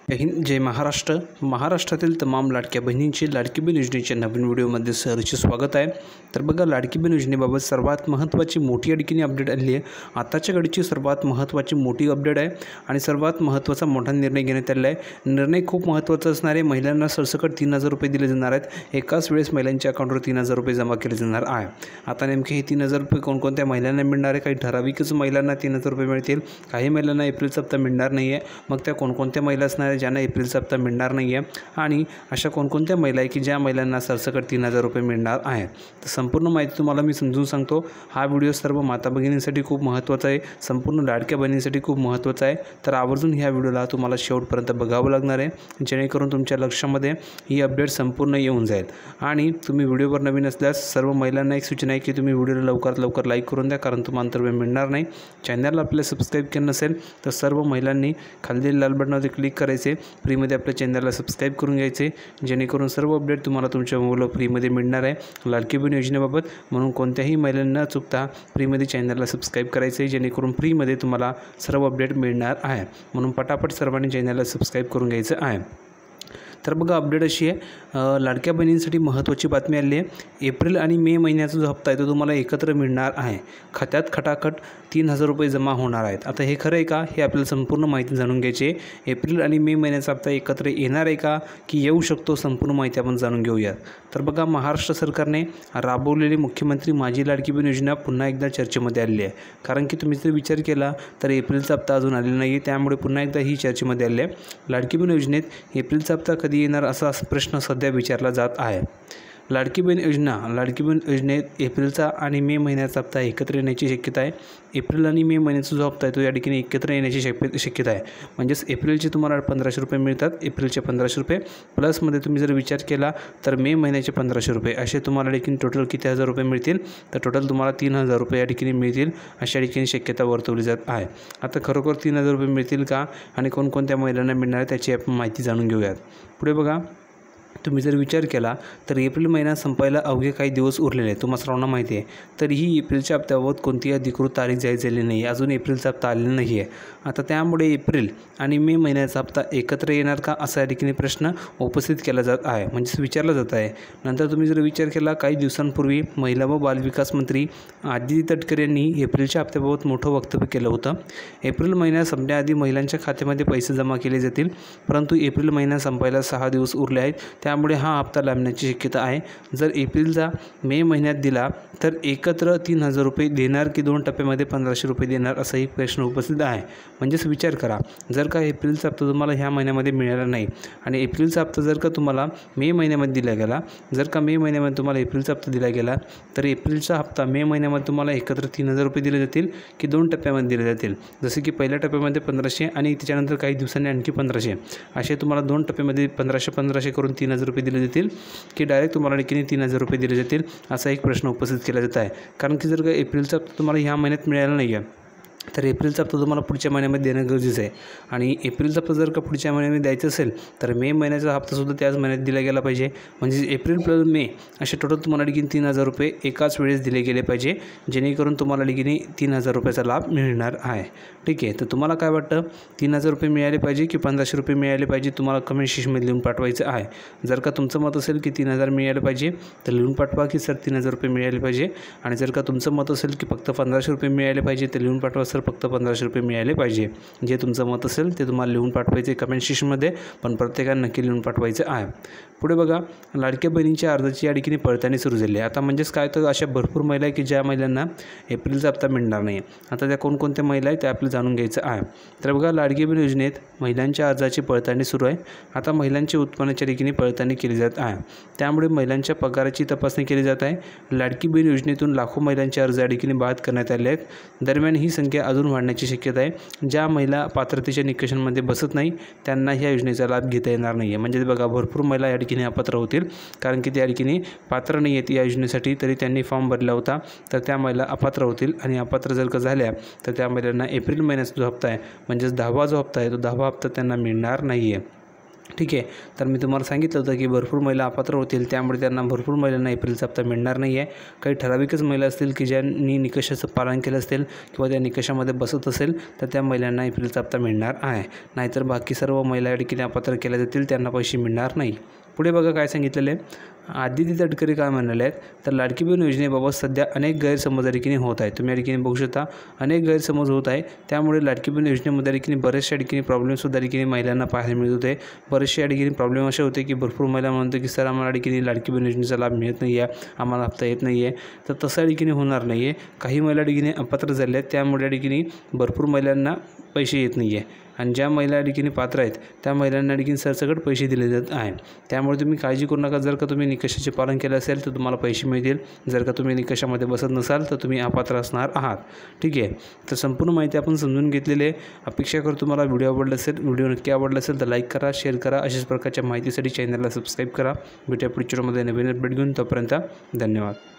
जय हिंद, जय महाराष्ट्र. महाराष्ट्रातील तमाम लाडक्या बहिणींची लाडकी बहीण योजनेच्या नवीन व्हिडिओमध्ये सहर्ष स्वागत आहे. तर बघा, लाडकी बहीण योजनेबाबत सर्वात महत्त्वाची मोठी आणखीन अपडेट आली आहे. आताच्या घडीची सर्वात महत्त्वाची मोठी अपडेट आहे आणि सर्वात महत्त्वाचा मोठा निर्णय घेण्यात आलेला आहे. निर्णय खूप महत्त्वाचा असणार आहे. महिलांना सरसकट 3,000 रुपये दिले जाणार आहेत. एकाच वेळेस महिलांच्या अकाउंटवर 3,000 रुपये जमा केले जाणार आहे. आता नेमके हे 3,000 रुपये कोणकोणत्या महिलांना मिळणार आहे? काही ठराविकच महिलांना 3,000 रुपये मिळतील. काही महिलांना एप्रिलचा हप्ता मिळणार नाही आहे. मग त्या कोणकोणत्या महिला असणार आहे ज्यांना एप्रिलचा हप्ता मिळणार नाही आहे आणि अशा कोणकोणत्या महिला आहे की ज्या महिलांना सरसकट 3,000 रुपये मिळणार आहे? तर संपूर्ण माहिती तुम्हाला मी समजून सांगतो. हा व्हिडिओ सर्व माता भगिनींसाठी खूप महत्त्वाचा आहे. संपूर्ण लाडक्या बहिणींसाठी खूप महत्त्वाचा आहे. तर आवर्जून ह्या व्हिडिओला तुम्हाला शेवटपर्यंत बघावं लागणार आहे, जेणेकरून तुमच्या लक्षामध्ये ही अपडेट संपूर्ण येऊन जाईल. आणि तुम्ही व्हिडिओवर नवीन असल्यास सर्व महिलांना एक सूचना आहे की तुम्ही व्हिडिओला लवकरात लवकर लाईक करून द्या, कारण तुम्हाला अंतर्वेळ मिळणार नाही. चॅनलला आपल्याला सबस्क्राईब केलं नसेल तर सर्व महिलांनी खाली लाल बटनावर क्लिक करायचे, फ्रीमध्ये आपल्या चॅनलला सबस्क्राईब करून घ्यायचे, जेणेकरून सर्व अपडेट तुम्हाला तुमच्या मोबाईलवर फ्रीमध्ये मिळणार आहे लाडकी बहीण योजनेबाबत. म्हणून कोणत्याही महिलांना चुकता फ्रीमध्ये चॅनलला सबस्क्राईब करायचं आहे, जेणेकरून फ्रीमध्ये तुम्हाला सर्व अपडेट मिळणार आहे. म्हणून पटापट सर्वांनी चॅनलला सबस्क्राईब करून घ्यायचं आहे. तर बघा, अपडेट अशी आहे, लाडक्या बहिणींसाठी महत्त्वाची बातमी आली आहे. एप्रिल आणि मे महिन्याचा जो हप्ता आहे तो तुम्हाला एकत्र मिळणार आहे. खात्यात खटाखट 3,000 रुपये जमा होणार आहेत. आता हे खरं आहे का, हे आपल्याला संपूर्ण माहिती जाणून घ्यायची आहे. एप्रिल आणि मे महिन्याचा हप्ता एकत्र येणार आहे का, की येऊ शकतो, संपूर्ण माहिती आपण जाणून घेऊयात. तर बघा, महाराष्ट्र सरकारने राबवलेली मुख्यमंत्री माझी लाडकी बहीण योजना पुन्हा एकदा चर्चेमध्ये आलेली आहे. कारण की तुम्ही जर विचार केला तर एप्रिलचा हप्ता अजून आलेला नाही आहे, त्यामुळे पुन्हा एकदा ही चर्चेमध्ये आली आहे. लाडकी बहीण योजनेत एप्रिलचा हप्ता कधी येणार असा प्रश्न सध्या विचारला जात आहे. लाडकी बहीण योजनेत एप्रिलचा आणि मे महिन्याचा हप्ता एकत्र येण्याची शक्यता आहे. एप्रिल आणि मे महिन्याचा जो हप्ता आहे तो या ठिकाणी एकत्र येण्याची शक्यता आहे. म्हणजेच एप्रिलचे तुम्हाला 1,500 रुपये मिळतात. एप्रिलचे 1,500 रुपये प्लसमध्ये तुम्ही जर विचार केला तर मे महिन्याचे 1,500 रुपये असे तुम्हाला ठिकाणी टोटल किती हजार रुपये मिळतील? तर टोटल तुम्हाला 3,000 रुपये या ठिकाणी मिळतील अशा ठिकाणी शक्यता वर्तवली जात आहे. आता खरोखर 3,000 रुपये मिळतील का आणि कोणकोणत्या महिलांना मिळणार आहे त्याची आपण माहिती जाणून घेऊयात. पुढे बघा, तुम्ही जर विचार केला तर एप्रिल महिना संपायला अवघे काही दिवस उरलेले आहेत, तुम्हाला सर्वांना माहिती आहे. तरीही एप्रिलच्या हप्त्याबाबत कोणतीही अधिकृत तारीख जाहीर झाली नाही आहे. अजून एप्रिलचा हप्ता आलेला नाही आहे. आता त्यामुळे एप्रिल आणि मे महिन्याचा हप्ता एकत्र येणार का असा या ठिकाणी प्रश्न उपस्थित केला जात आहे, म्हणजेच विचारला जात आहे. नंतर तुम्ही जर विचार केला, काही दिवसांपूर्वी महिला व बालविकास मंत्री आदिती तटकरे यांनी एप्रिलच्या हप्त्याबाबत मोठं वक्तव्य केलं होतं. एप्रिल महिना संपण्याआधी महिलांच्या खात्यामध्ये पैसे जमा केले जातील, परंतु एप्रिल महिना संपायला 6 दिवस उरले आहेत, त्यामुळे हा हप्ता लांबण्याची शक्यता आहे. जर एप्रिलचा मे महिन्यात दिला तर एकत्र 3,000 रुपये देणार की 2 टप्प्यामध्ये 1,500 रुपये देणार असाही प्रश्न उपस्थित आहे. म्हणजेच विचार करा, जर का एप्रिलचा हप्ता तुम्हाला ह्या महिन्यामध्ये मिळाला नाही आणि एप्रिलचा हप्ता जर का तुम्हाला मे महिन्यामध्ये दिला गेला, जर का मे महिन्यामध्ये तुम्हाला एप्रिलचा हप्ता दिला गेला तर एप्रिलचा हप्ता मे महिन्यामध्ये तुम्हाला एकत्र 3,000 रुपये दिले जातील की 2 टप्प्यामध्ये दिले जातील? जसे की पहिल्या टप्प्यामध्ये 1,500 आणि त्याच्यानंतर काही दिवसांनी आणखी 1,500 असे तुम्हाला 2 टप्प्यामध्ये 1,500 करून 3,000 रुपये दिले जातील की डायरेक्ट तुम्हाला ठिकाणी 3,000 रुपये दिले जातील असा एक प्रश्न उपस्थित केला जात आहे. कारण की जर का एप्रिलचा हप्ता तुम्हाला ह्या महिन्यात मिळाला नाही आहे तर एप्रिलचा हप्ता तुम्हाला पुढच्या महिन्यामध्ये देणं गरजेचं आहे. आणि एप्रिलचा हप्ता जर का पुढच्या महिन्यामध्ये द्यायचं असेल तर मे महिन्याचा हप्तासुद्धा त्याच महिन्यात दिला गेला पाहिजे. म्हणजे एप्रिल प्लस मे असे टोटल तुम्हाला ठिकाणी 3,000 रुपये एकाच वेळेस दिले गेले पाहिजे, जेणेकरून तुम्हाला ठिकाणी 3,000 रुपयाचा लाभ मिळणार आहे. ठीक आहे, तर तुम्हाला काय वाटतं, 3,000 रुपये मिळाले पाहिजे की 1,500 रुपये मिळाले पाहिजे? तुम्हाला कमेंट सेक्शनमध्ये लिहून पाठवायचं आहे. जर का तुमचं मत असेल की 3,000 मिळाले पाहिजे तर लिहून पाठवा की सर 3,000 रुपये मिळाले पाहिजे. आणि जर का तुमचं मत असेल की फक्त 1,500 रुपये मिळाले पाहिजे तर लिहून पाठवा सर फक्त 1,500 रुपये मिळाले पाहिजे. जे तुमचं मत असेल ते तुम्हाला लिहून पाठवायचे कमेंट सेक्शनमध्ये, पण प्रत्येकाने नक्की लिहून पाठवायचं आहे. पुढे बघा, लाडक्या बहिणींच्या अर्जाची या ठिकाणी पडताळणी सुरू झाली आहे. आता म्हणजेच काय, तर अशा भरपूर महिला आहे की ज्या महिलांना एप्रिलचा हप्ता मिळणार नाही. आता त्या कोणकोणत्या महिला आहेत ते आपल्याला जाणून घ्यायचं आहे. तर बघा, लाडकी बहीण योजनेत महिलांच्या अर्जाची पडताळणी सुरू आहे. आता महिलांच्या उत्पन्नाच्या ठिकाणी पडताळणी केली जात आहे, त्यामुळे महिलांच्या पगाराची तपासणी केली जात आहे. लाडकी बहीण योजनेतून लाखो महिलांचे अर्ज या ठिकाणी बाद करण्यात आले आहेत. दरम्यान ही संख्या अजून वाढण्याची शक्यता आहे. ज्या महिला पात्रतेच्या निकषांमध्ये बसत नाही त्यांना ह्या योजनेचा लाभ घेता येणार नाही आहे. म्हणजे बघा, भरपूर महिला या ठिकाणी अपात्र होतील, कारण की त्या ठिकाणी पात्र नाही आहेत या योजनेसाठी, तरी त्यांनी फॉर्म भरला होता, तर त्या महिला अपात्र होतील. आणि अपात्र जर का झाल्या तर त्या महिलांना एप्रिल महिन्याचा जो हप्ता आहे, म्हणजेच 10वा जो हप्ता आहे तो 10वा हप्ता त्यांना मिळणार नाही आहे. ठीक आहे. तर मी तुम्हाला सांगितलं होतं की भरपूर महिला अपात्र होतील, त्यामुळे त्यांना भरपूर महिलांना एप्रिलचा हप्ता मिळणार नाही आहे. काही ठराविकच महिला असतील की ज्यांनी निकषाचं पालन केलं असेल किंवा त्या निकषामध्ये बसत असेल तर त्या महिलांना एप्रिलचा हप्ता मिळणार आहे. नाहीतर बाकी सर्व महिला या ठिकाणी अपात्र केल्या जातील, त्यांना पैसे मिळणार नाही. पुढे बघा काय सांगितलेलं आहे. आदिती तटकरे काय म्हणाले आहेत, तर लाडकी बहीण योजनेबाबत सध्या अनेक गैरसमज या ठिकाणी होत आहे. तुम्ही या ठिकाणी बघू शकता अनेक गैरसमज होत आहे. त्यामुळे लाडकी बहीण योजनेमध्ये या ठिकाणी बरेचशा ठिकाणी प्रॉब्लेमसुद्धा या ठिकाणी महिलांना पाहायला मिळत होते. बरेचशा या ठिकाणी प्रॉब्लेम असे होते की भरपूर महिला म्हणतो की सर आम्हाला या ठिकाणी लाडकी बहीण योजनेचा लाभ मिळत नाही आहे, आम्हाला हप्ता येत नाही आहे. तर तसं या ठिकाणी होणार नाही आहे. काही महिला या ठिकाणी अपात्र झाल्या आहेत, त्यामुळे या ठिकाणी भरपूर महिलांना पैसे येत नाही आहे आणि ज्या महिला या ठिकाणी पात्र आहेत त्या महिलांना या ठिकाणी सरसकट पैसे दिले जात आहे. त्यामुळे तुम्ही काळजी करू नका. जर का तुम्ही निकषाचे पालन केलं असेल तर तुम्हाला पैसे मिळतील. जर का तुम्ही निकषामध्ये बसत नसाल तर तुम्ही अपात्र असणार आहात. ठीक आहे. तर संपूर्ण माहिती आपण समजून घेतलेली आहे. अपेक्षा करतो तुम्हाला व्हिडिओ आवडला असेल. व्हिडिओ नक्की आवडला असेल तर लाईक करा, शेअर करा. अशाच प्रकारच्या माहितीसाठी चॅनलला सबस्क्राईब करा. भेटूया पुढच्या व्हिडिओमध्ये नवीन अपडेट घेऊन. तोपर्यंत धन्यवाद.